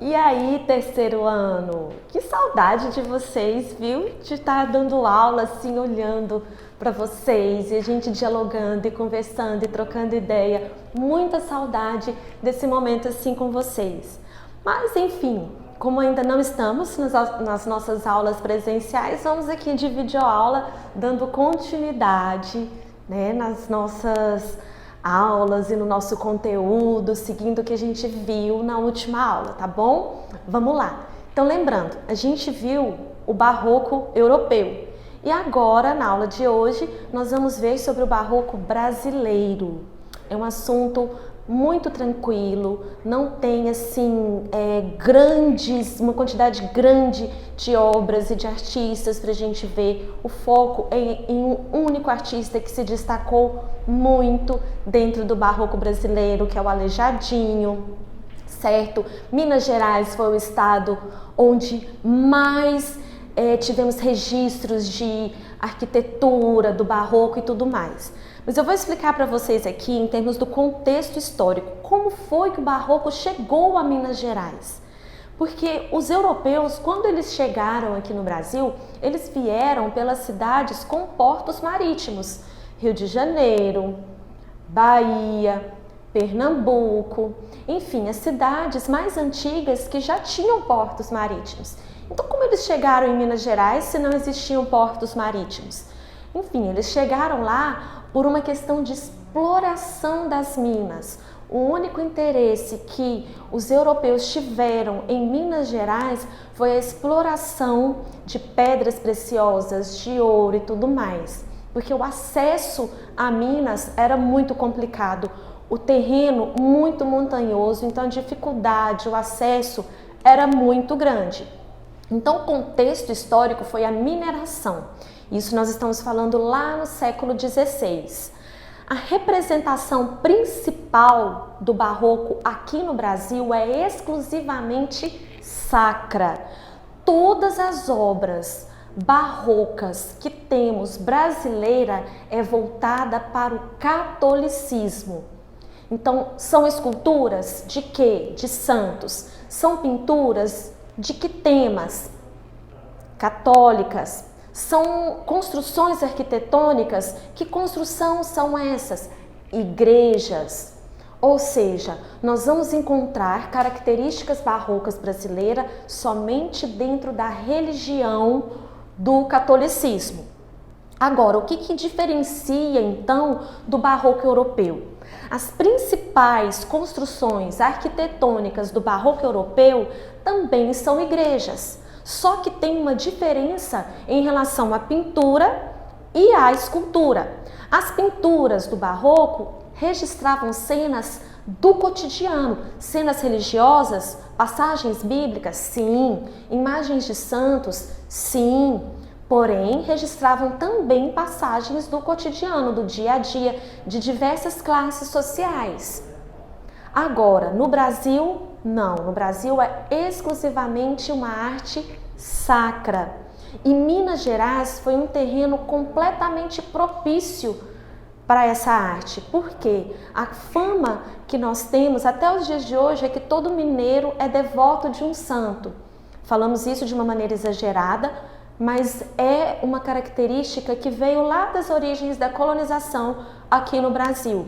E aí, terceiro ano? Que saudade de vocês, viu? De estar dando aula assim, olhando para vocês e a gente dialogando e conversando e trocando ideia. Muita saudade desse momento assim com vocês. Mas enfim, como ainda não estamos nas nossas aulas presenciais, vamos aqui de videoaula dando continuidade, né, nas nossas aulas e no nosso conteúdo, seguindo o que a gente viu na última aula, tá bom? Vamos lá. Então, lembrando, a gente viu o barroco europeu e agora, na aula de hoje, nós vamos ver sobre o barroco brasileiro. É um assunto muito tranquilo, não tem assim uma quantidade grande de obras e de artistas para a gente ver. O foco é em um único artista que se destacou muito dentro do barroco brasileiro, que é o Aleijadinho, certo? Minas Gerais foi o estado onde mais tivemos registros de arquitetura, do barroco e tudo mais. Mas eu vou explicar para vocês aqui, em termos do contexto histórico, como foi que o barroco chegou a Minas Gerais. Porque os europeus, quando eles chegaram aqui no Brasil, eles vieram pelas cidades com portos marítimos. Rio de Janeiro, Bahia, Pernambuco, enfim, as cidades mais antigas que já tinham portos marítimos. Então, como eles chegaram em Minas Gerais se não existiam portos marítimos? Enfim, eles chegaram lá por uma questão de exploração das minas. O único interesse que os europeus tiveram em Minas Gerais foi a exploração de pedras preciosas, de ouro e tudo mais, porque o acesso a Minas era muito complicado, o terreno muito montanhoso, então a dificuldade, o acesso era muito grande. Então, o contexto histórico foi a mineração. Isso nós estamos falando lá no século XVI. A representação principal do barroco aqui no Brasil é exclusivamente sacra. Todas as obras barrocas que temos brasileira é voltada para o catolicismo. Então, são esculturas de quê? De santos. São pinturas de que temas? Católicas. São construções arquitetônicas. Que construção são essas? Igrejas. Ou seja, nós vamos encontrar características barrocas brasileiras somente dentro da religião do catolicismo. Agora, o que diferencia então do barroco europeu? As principais construções arquitetônicas do barroco europeu também são igrejas, só que tem uma diferença em relação à pintura e à escultura. As pinturas do barroco registravam cenas do cotidiano, cenas religiosas, passagens bíblicas, sim, imagens de santos, sim. Porém, registravam também passagens do cotidiano, do dia a dia, de diversas classes sociais. Agora, no Brasil, não. No Brasil é exclusivamente uma arte sacra. E Minas Gerais foi um terreno completamente propício para essa arte. Por quê? A fama que nós temos até os dias de hoje é que todo mineiro é devoto de um santo. Falamos isso de uma maneira exagerada, mas é uma característica que veio lá das origens da colonização aqui no Brasil.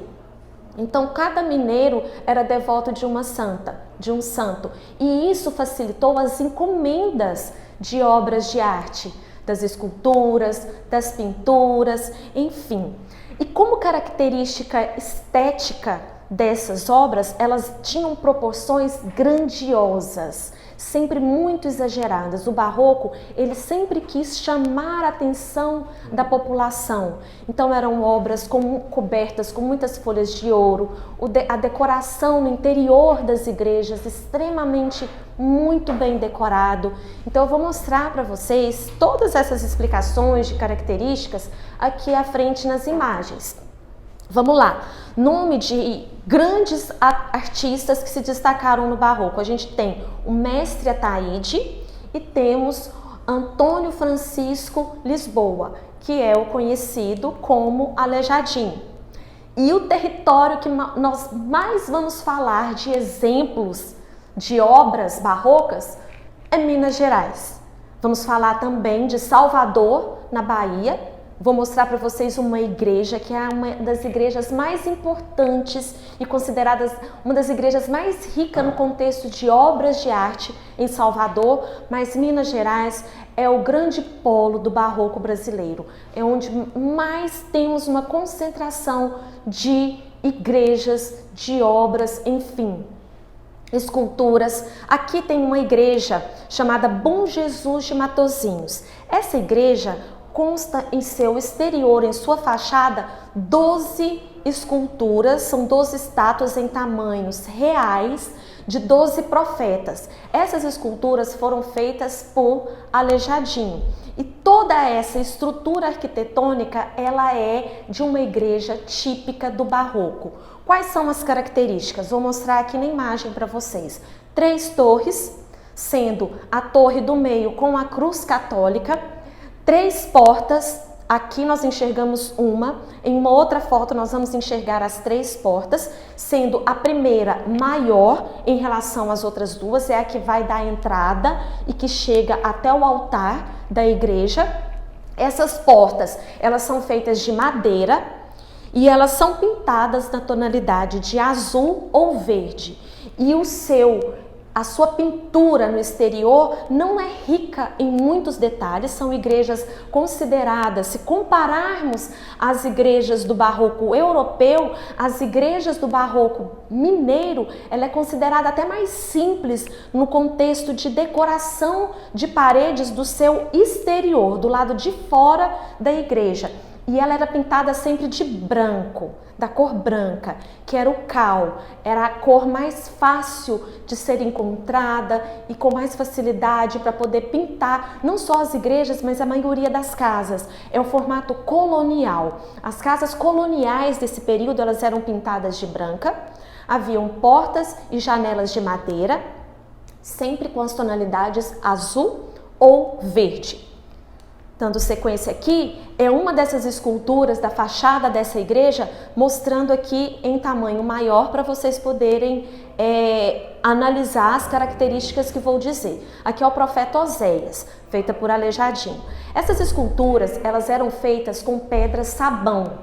Então, cada mineiro era devoto de uma santa, de um santo, e isso facilitou as encomendas de obras de arte, das esculturas, das pinturas, enfim. E como característica estética dessas obras, elas tinham proporções grandiosas, sempre muito exageradas. O barroco, ele sempre quis chamar a atenção da população. Então eram obras cobertas com muitas folhas de ouro, a decoração no interior das igrejas extremamente muito bem decorado. Então eu vou mostrar para vocês todas essas explicações de características aqui à frente nas imagens. Vamos lá, nome de grandes artistas que se destacaram no barroco. A gente tem o mestre Ataíde e temos Antônio Francisco Lisboa, que é o conhecido como Aleijadinho. E o território que nós mais vamos falar de exemplos de obras barrocas é Minas Gerais. Vamos falar também de Salvador, na Bahia. Vou mostrar para vocês uma igreja que é uma das igrejas mais importantes e consideradas uma das igrejas mais ricas no contexto de obras de arte em Salvador, mas Minas Gerais é o grande polo do barroco brasileiro. É onde mais temos uma concentração de igrejas, de obras, enfim, esculturas. Aqui tem uma igreja chamada Bom Jesus de Matozinhos. Essa igreja consta em seu exterior, em sua fachada, 12 esculturas, são 12 estátuas em tamanhos reais de 12 profetas. Essas esculturas foram feitas por Aleijadinho. E toda essa estrutura arquitetônica, ela é de uma igreja típica do barroco. Quais são as características? Vou mostrar aqui na imagem para vocês. 3 torres, sendo a torre do meio com a cruz católica, 3 portas, aqui nós enxergamos uma, em uma outra foto nós vamos enxergar as 3 portas, sendo a primeira maior em relação às outras duas, é a que vai dar entrada e que chega até o altar da igreja. Essas portas, elas são feitas de madeira e elas são pintadas na tonalidade de azul ou verde. E a sua pintura no exterior não é rica em muitos detalhes, são igrejas consideradas, se compararmos as igrejas do barroco europeu, as igrejas do barroco mineiro, ela é considerada até mais simples no contexto de decoração de paredes do seu exterior, do lado de fora da igreja. E ela era pintada sempre de branco, da cor branca, que era o cal, era a cor mais fácil de ser encontrada e com mais facilidade para poder pintar não só as igrejas, mas a maioria das casas. É o formato colonial. As casas coloniais desse período, elas eram pintadas de branca, haviam portas e janelas de madeira, sempre com as tonalidades azul ou verde. Dando sequência aqui, é uma dessas esculturas da fachada dessa igreja, mostrando aqui em tamanho maior para vocês poderem analisar as características que vou dizer. Aqui é o profeta Oséias, feita por Aleijadinho. Essas esculturas, elas eram feitas com pedra sabão.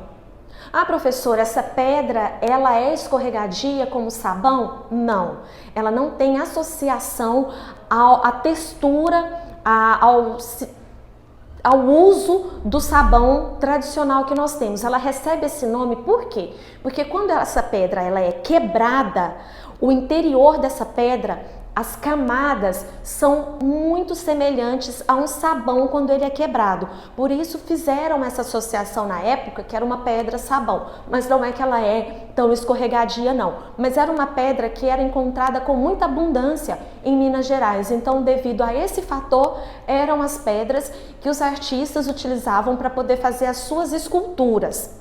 Ah, professora, essa pedra, ela é escorregadia como sabão? Não, ela não tem associação à textura, ao uso do sabão tradicional que nós temos. Ela recebe esse nome por quê? Porque quando essa pedra ela é quebrada, o interior dessa pedra, as camadas são muito semelhantes a um sabão quando ele é quebrado. Por isso fizeram essa associação na época que era uma pedra sabão, mas não é que ela é tão escorregadia não. Mas era uma pedra que era encontrada com muita abundância em Minas Gerais. Então, devido a esse fator, eram as pedras que os artistas utilizavam para poder fazer as suas esculturas.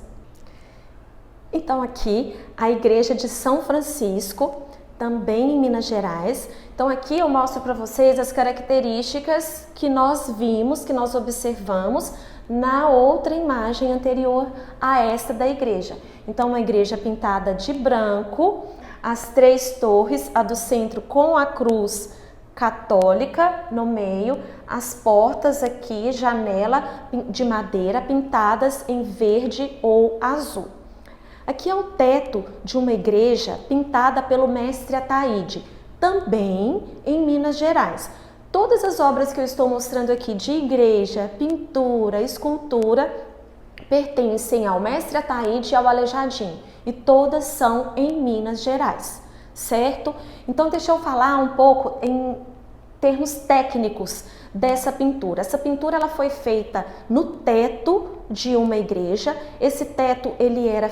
Então aqui a igreja de São Francisco, também em Minas Gerais. Então aqui eu mostro para vocês as características que nós vimos, que nós observamos na outra imagem anterior a esta da igreja. Então uma igreja pintada de branco, as 3 torres, a do centro com a cruz católica no meio, as portas aqui, janela de madeira pintadas em verde ou azul. Aqui é o teto de uma igreja pintada pelo mestre Ataíde, também em Minas Gerais. Todas as obras que eu estou mostrando aqui de igreja, pintura, escultura, pertencem ao mestre Ataíde e ao Aleijadinho, e todas são em Minas Gerais, certo? Então deixa eu falar um pouco em termos técnicos dessa pintura. Essa pintura ela foi feita no teto de uma igreja. Esse teto ele é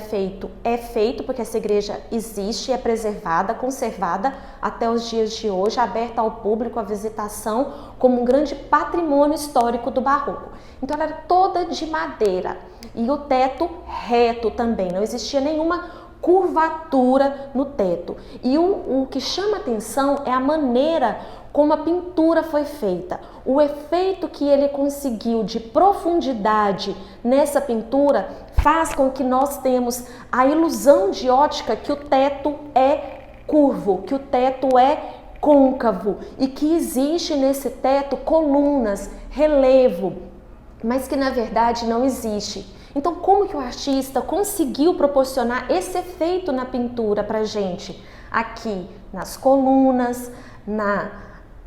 feito porque essa igreja existe, é preservada, conservada até os dias de hoje, aberta ao público, à visitação, como um grande patrimônio histórico do barroco. Então ela era toda de madeira e o teto reto também, não existia nenhuma curvatura no teto. E o que chama atenção é a maneira como a pintura foi feita. O efeito que ele conseguiu de profundidade nessa pintura faz com que nós temos a ilusão de ótica que o teto é curvo, que o teto é côncavo e que existe nesse teto colunas, relevo, mas que na verdade não existe. Então, como que o artista conseguiu proporcionar esse efeito na pintura pra gente? Aqui nas colunas,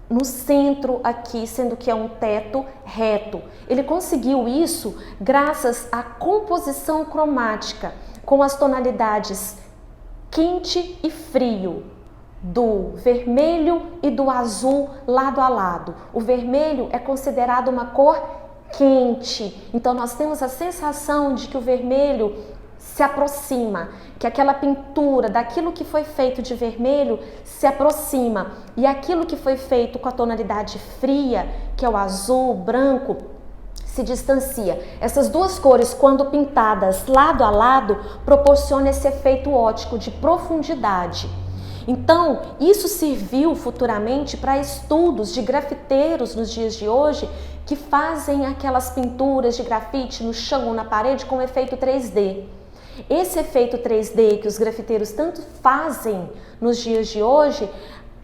no centro aqui, sendo que é um teto reto. Ele conseguiu isso graças à composição cromática, com as tonalidades quente e frio, do vermelho e do azul lado a lado. O vermelho é considerado uma cor quente, então nós temos a sensação de que o vermelho se aproxima, que aquela pintura, daquilo que foi feito de vermelho, se aproxima, e aquilo que foi feito com a tonalidade fria, que é o azul, o branco, se distancia. Essas duas cores, quando pintadas lado a lado, proporcionam esse efeito óptico de profundidade. Então, isso serviu futuramente para estudos de grafiteiros nos dias de hoje que fazem aquelas pinturas de grafite no chão ou na parede com efeito 3D. Esse efeito 3D que os grafiteiros tanto fazem nos dias de hoje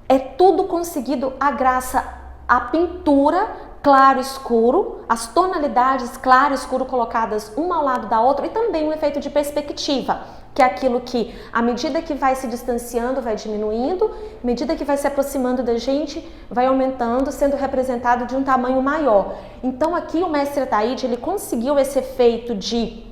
é tudo conseguido graças à pintura claro e escuro, as tonalidades claro e escuro colocadas uma ao lado da outra e também um efeito de perspectiva, que é aquilo que, à medida que vai se distanciando, vai diminuindo, à medida que vai se aproximando da gente, vai aumentando, sendo representado de um tamanho maior. Então aqui o mestre Ataíde, ele conseguiu esse efeito de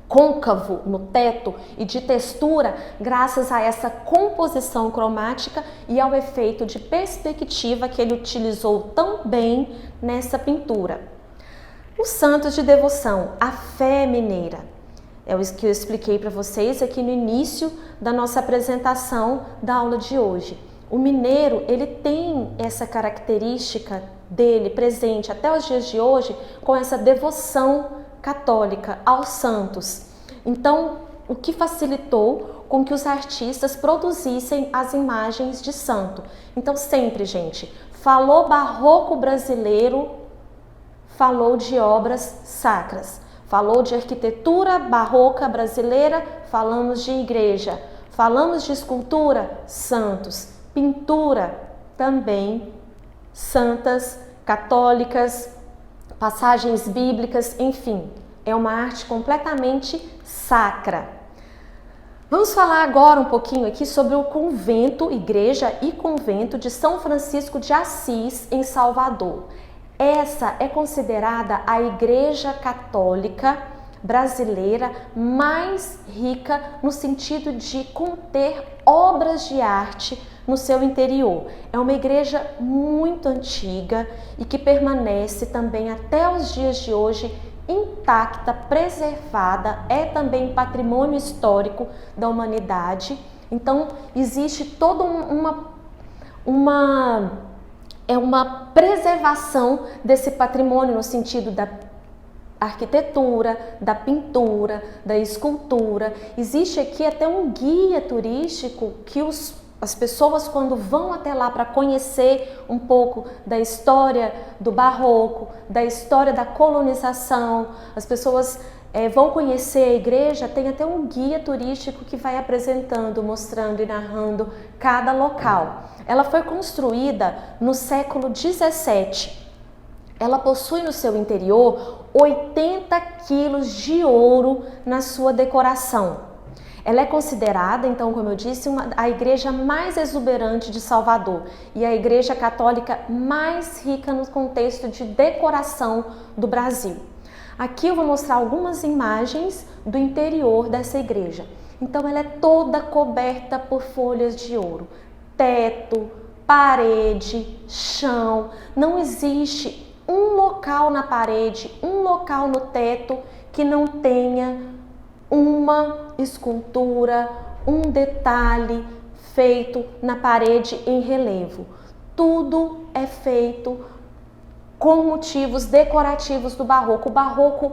côncavo no teto e de textura graças a essa composição cromática e ao efeito de perspectiva que ele utilizou tão bem nessa pintura. Os santos de devoção, a fé mineira. É o que eu expliquei para vocês aqui no início da nossa apresentação da aula de hoje. O mineiro, ele tem essa característica dele presente até os dias de hoje com essa devoção católica aos santos. Então, o que facilitou com que os artistas produzissem as imagens de santo. Então, sempre, gente, falou barroco brasileiro, falou de obras sacras. Falou de arquitetura barroca brasileira, falamos de igreja. Falamos de escultura, santos. Pintura, também santas, católicas, passagens bíblicas, enfim, é uma arte completamente sacra. Vamos falar agora um pouquinho aqui sobre o convento, igreja e convento de São Francisco de Assis, em Salvador. Essa é considerada a igreja católica brasileira mais rica no sentido de conter obras de arte no seu interior. É uma igreja muito antiga e que permanece também até os dias de hoje intacta, preservada, é também patrimônio histórico da humanidade. Então, existe toda uma preservação desse patrimônio no sentido da arquitetura, da pintura, da escultura. Existe aqui até um guia turístico que as pessoas, quando vão até lá para conhecer um pouco da história do barroco, da história da colonização, as pessoas vão conhecer a igreja, tem até um guia turístico que vai apresentando, mostrando e narrando cada local. Ela foi construída no século XVII. Ela possui no seu interior 80 quilos de ouro na sua decoração. Ela é considerada, então, como eu disse, a igreja mais exuberante de Salvador e a igreja católica mais rica no contexto de decoração do Brasil. Aqui eu vou mostrar algumas imagens do interior dessa igreja. Então, ela é toda coberta por folhas de ouro. Teto, parede, chão. Não existe um local na parede, um local no teto que não tenha uma escultura, um detalhe feito na parede em relevo. Tudo é feito com motivos decorativos do barroco. O barroco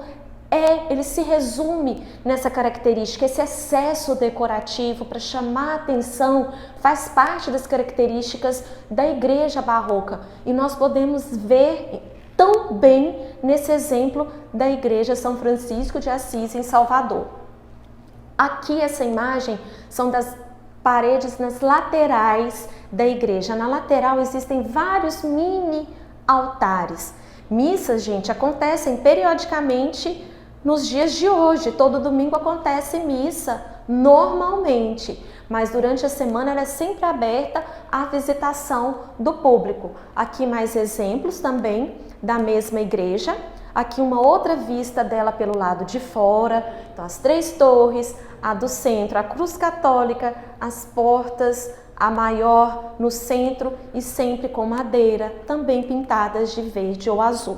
ele se resume nessa característica, esse excesso decorativo para chamar a atenção, faz parte das características da igreja barroca. E nós podemos ver tão bem nesse exemplo da igreja São Francisco de Assis em Salvador. Aqui essa imagem são das paredes nas laterais da igreja. Na lateral existem vários mini altares. Missas, gente, acontecem periodicamente nos dias de hoje. Todo domingo acontece missa, normalmente. Mas durante a semana ela é sempre aberta à visitação do público. Aqui mais exemplos também da mesma igreja. Aqui uma outra vista dela pelo lado de fora. Então as 3 torres, a do centro, a cruz católica, as portas, a maior no centro e sempre com madeira, também pintadas de verde ou azul.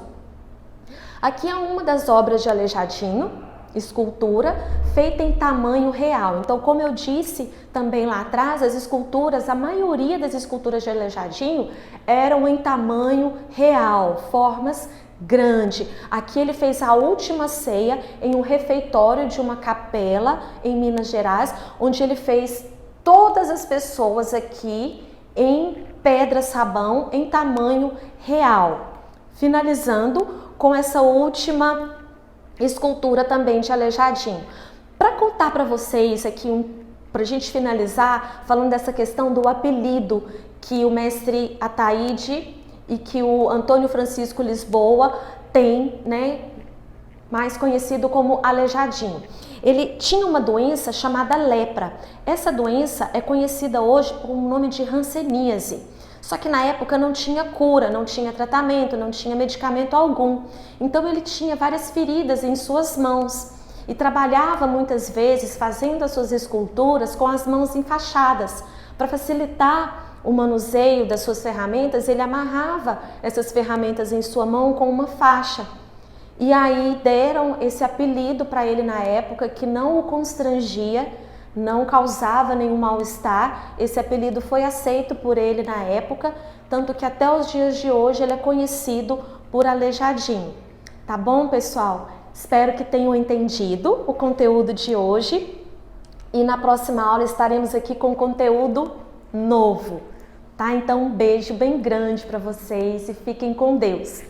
Aqui é uma das obras de Aleijadinho, escultura feita em tamanho real. Então, como eu disse também lá atrás, as esculturas, a maioria das esculturas de Aleijadinho eram em tamanho real, formas grande. Aqui ele fez a última ceia em um refeitório de uma capela em Minas Gerais, onde ele fez todas as pessoas aqui em pedra sabão em tamanho real. Finalizando com essa última escultura também de Aleijadinho. Para contar para vocês aqui, para a gente finalizar, falando dessa questão do apelido que o mestre Ataíde e que o Antônio Francisco Lisboa tem, né, mais conhecido como Aleijadinho. Ele tinha uma doença chamada lepra. Essa doença é conhecida hoje por um nome de hanseníase. Só que na época não tinha cura, não tinha tratamento, não tinha medicamento algum. Então ele tinha várias feridas em suas mãos e trabalhava muitas vezes fazendo as suas esculturas com as mãos enfaixadas. Para facilitar o manuseio das suas ferramentas, ele amarrava essas ferramentas em sua mão com uma faixa. E aí deram esse apelido para ele na época, que não o constrangia, não causava nenhum mal-estar. Esse apelido foi aceito por ele na época, tanto que até os dias de hoje ele é conhecido por Aleijadinho. Tá bom, pessoal? Espero que tenham entendido o conteúdo de hoje e na próxima aula estaremos aqui com conteúdo novo, tá? Então um beijo bem grande para vocês e fiquem com Deus.